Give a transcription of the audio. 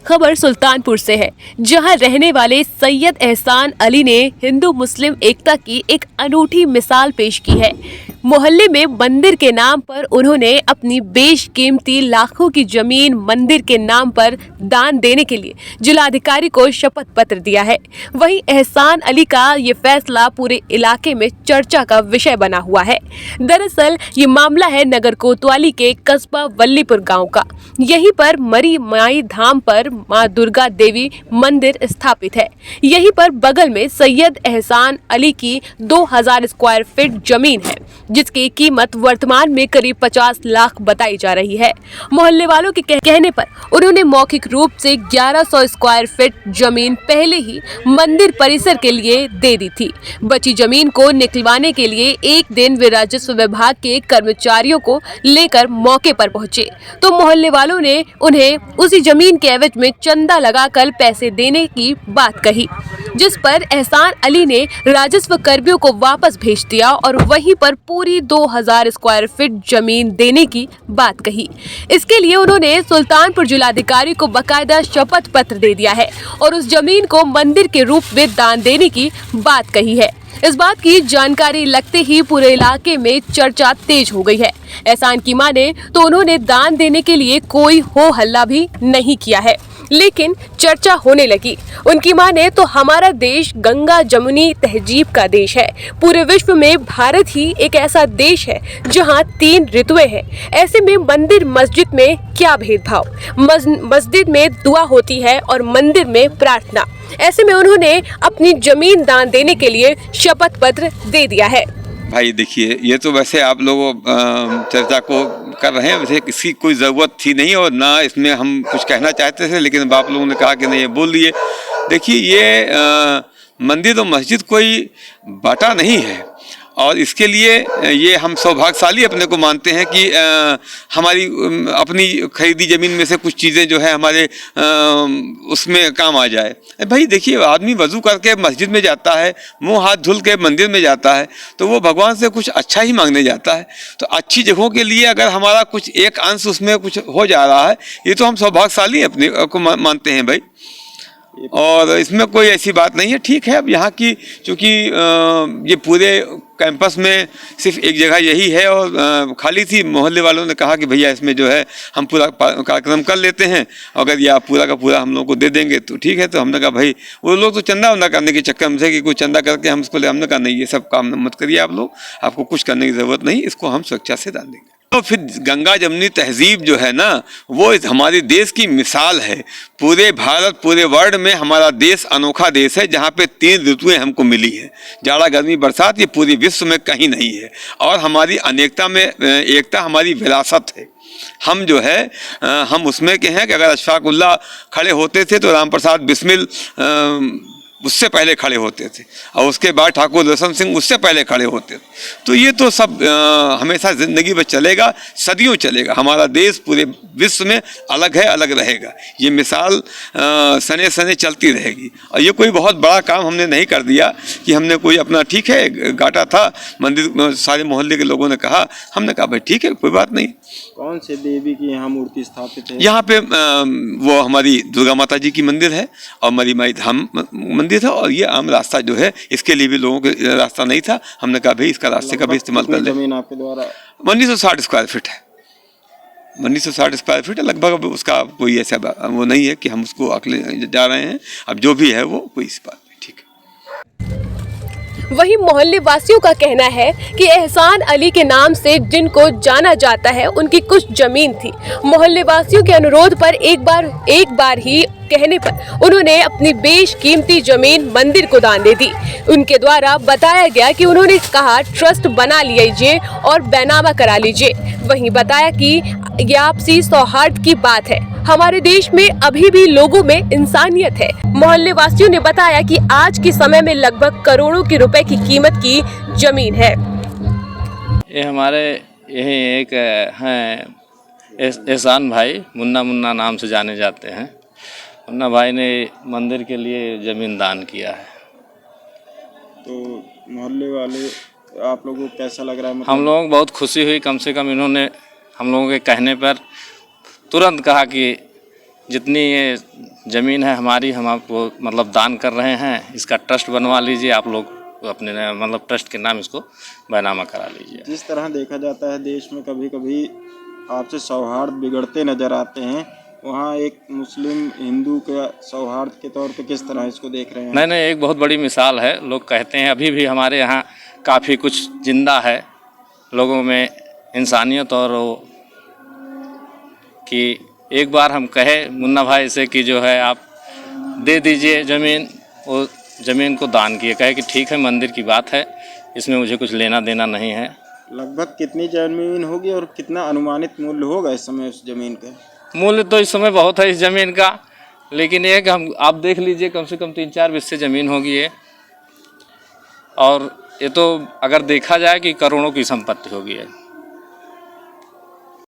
खबर सुल्तानपुर से है, जहां रहने वाले सैयद एहसान अली ने हिंदू मुस्लिम एकता की एक अनूठी मिसाल पेश की है। मोहल्ले में मंदिर के नाम पर उन्होंने अपनी बेशकीमती लाखों की जमीन मंदिर के नाम पर दान देने के लिए जिलाधिकारी को शपथ पत्र दिया है। वहीं एहसान अली का ये फैसला पूरे इलाके में चर्चा का विषय बना हुआ है। दरअसल ये मामला है नगर कोतवाली के कस्बा वल्लीपुर गांव का। यहीं पर मरी माई धाम पर मां दुर्गा देवी मंदिर स्थापित है। यहीं पर बगल में सैयद एहसान अली की 2000 स्क्वायर फीट जमीन है, जिसकी कीमत वर्तमान में करीब 50 लाख बताई जा रही है। मोहल्ले वालों के कहने पर उन्होंने मौखिक रूप से 1100 स्क्वायर फीट जमीन पहले ही मंदिर परिसर के लिए दे दी थी। बची जमीन को निकलवाने के लिए एक दिन वे राजस्व विभाग के कर्मचारियों को लेकर मौके पर पहुंचे, तो मोहल्ले वालों ने उन्हें उसी जमीन के एवज में चंदा लगाकर पैसे देने की बात कही, जिस पर एहसान अली ने राजस्व कर्मियों को वापस भेज दिया और वहीं पर पूरी 2000 स्क्वायर फीट जमीन देने की बात कही। इसके लिए उन्होंने सुल्तानपुर जिलाधिकारी को बकायदा शपथ पत्र दे दिया है और उस जमीन को मंदिर के रूप में दान देने की बात कही है। इस बात की जानकारी लगते ही पूरे इलाके में चर्चा तेज हो गई है। एहसान की माने तो उन्होंने दान देने के लिए कोई हो हल्ला भी नहीं किया है, लेकिन चर्चा होने लगी। उनकी माने तो हमारा देश गंगा जमुनी तहजीब का देश है। पूरे विश्व में भारत ही एक ऐसा देश है जहां 3 ऋतुएं हैं। ऐसे में मंदिर मस्जिद में क्या भेदभाव? मस्जिद में दुआ होती है और मंदिर में प्रार्थना। ऐसे में उन्होंने अपनी जमीन दान देने के लिए शपथ पत्र दे दिया है। भाई देखिए, ये तो वैसे आप लोग चर्चा को कर रहे हैं, वैसे इसकी कोई ज़रूरत थी नहीं और ना इसमें हम कुछ कहना चाहते थे, लेकिन आप लोगों ने कहा कि नहीं, ये बोल दिए। देखिए, ये मंदिर और मस्जिद कोई बाटा नहीं है और इसके लिए ये हम सौभाग्यशाली अपने को मानते हैं कि हमारी अपनी खरीदी ज़मीन में से कुछ चीज़ें जो है हमारे उसमें काम आ जाए। भाई देखिए, आदमी वज़ू करके मस्जिद में जाता है, मुंह हाथ धुल के मंदिर में जाता है, तो वो भगवान से कुछ अच्छा ही मांगने जाता है। तो अच्छी जगहों के लिए अगर हमारा कुछ एक अंश उसमें कुछ हो जा रहा है, ये तो हम सौभाग्यशाली अपने को मानते हैं भाई, और इसमें कोई ऐसी बात नहीं है। ठीक है, अब यहाँ की चूँकि ये पूरे कैंपस में सिर्फ एक जगह यही है और खाली थी, मोहल्ले वालों ने कहा कि भैया इसमें जो है हम पूरा कार्यक्रम कर लेते हैं, अगर ये आप पूरा का पूरा हम लोग को दे देंगे तो ठीक है। तो हमने कहा भाई, वो लोग तो चंदा वंदा करने के चक्कर में थे कि कुछ चंदा करके हम इसको ले, हमने कहा नहीं, ये सब काम मत करिए आप लोग, आपको कुछ करने की ज़रूरत नहीं, इसको हम स्वेच्छा से डाल देंगे। तो फिर गंगा जमुनी तहजीब जो है ना, वो हमारे देश की मिसाल है। पूरे भारत, पूरे वर्ल्ड में हमारा देश अनोखा देश है, जहाँ पे 3 ऋतुएं हमको मिली है, जाड़ा गर्मी बरसात। ये पूरे विश्व में कहीं नहीं है और हमारी अनेकता में एकता हमारी विरासत है। हम जो है हम उसमें के हैं कि अगर अशफाक उल्लाह खड़े होते थे तो राम प्रसाद बिस्मिल उससे पहले खड़े होते थे और उसके बाद ठाकुर रोशन सिंह उससे पहले खड़े होते थे। तो ये तो सब हमेशा ज़िंदगी में चलेगा, सदियों चलेगा। हमारा देश पूरे विश्व में अलग है, अलग रहेगा। ये मिसाल सने सने चलती रहेगी और ये कोई बहुत बड़ा काम हमने नहीं कर दिया कि हमने कोई अपना, ठीक है, घाटा था मंदिर, सारे मोहल्ले के लोगों ने कहा, हमने कहा भाई ठीक है, कोई बात नहीं। कौन से देवी की यहाँ मूर्ति स्थापित है? यहाँ पे वो हमारी दुर्गा माता जी की मंदिर है और मरी माई धाम मंदिर था, और ये आम रास्ता जो है इसके लिए भी लोगों के रास्ता नहीं था, हमने कहा भाई इसका रास्ते का भी इस्तेमाल कर ले। जमीन आपके द्वारा 1960 स्क्वायर फीट है, 1960 स्क्वायर फीट है लगभग। उसका कोई ऐसा वो नहीं है कि हम उसको अकले जा रहे हैं, अब जो भी है वो कोई इस बात नहीं, ठीक है। वहीं मोहल्ले वासियों का कहना है कि एहसान अली के नाम से जिनको जाना जाता है, उनकी कुछ जमीन थी। मोहल्ले वासियों के अनुरोध पर एक बार ही कहने पर उन्होंने अपनी बेशकीमती जमीन मंदिर को दान दे दी। उनके द्वारा बताया गया कि उन्होंने कहा ट्रस्ट बना लीजिए और बैनामा करा लीजिए। वहीं बताया कि ये आपसी सौहार्द की बात है। हमारे देश में अभी भी लोगों में इंसानियत है। मोहल्ले वासियों ने बताया कि आज के समय में लगभग करोड़ों के रुपए की कीमत की जमीन है। ये हमारे यही एक हैं एहसान भाई, मुन्ना नाम से जाने जाते हैं। मुन्ना भाई ने मंदिर के लिए ज़मीन दान किया है। तो मोहल्ले वाले आप लोगों को कैसा लग रहा है? हम लोगों को बहुत खुशी हुई, कम से कम इन्होंने हम लोगों के कहने पर तुरंत कहा कि जितनी ये ज़मीन है हमारी, हम आपको मतलब दान कर रहे हैं, इसका ट्रस्ट बनवा लीजिए आप लोग, अपने मतलब ट्रस्ट के नाम इसको बैनामा करा लीजिए। जिस तरह देखा जाता है देश में कभी कभी आपसे सौहार्द बिगड़ते नज़र आते हैं, वहाँ एक मुस्लिम हिंदू के सौहार्द के तौर पे किस तरह इसको देख रहे हैं? नहीं नहीं, एक बहुत बड़ी मिसाल है। लोग कहते हैं अभी भी हमारे यहाँ काफ़ी कुछ जिंदा है लोगों में, इंसानियत, और वो कि एक बार हम कहे मुन्ना भाई से कि जो है आप दे दीजिए ज़मीन, वो ज़मीन को दान किए, कहे कि ठीक है मंदिर की बात है, इसमें मुझे कुछ लेना देना नहीं है। लगभग कितनी ज़मीन होगी और कितना अनुमानित मूल्य होगा इस समय उस ज़मीन का? मूल्य तो इस समय बहुत है इस ज़मीन का, लेकिन एक हम आप देख लीजिए कम से कम 3-4 बिस्से ज़मीन होगी ये, और ये तो अगर देखा जाए कि करोड़ों की संपत्ति होगी है।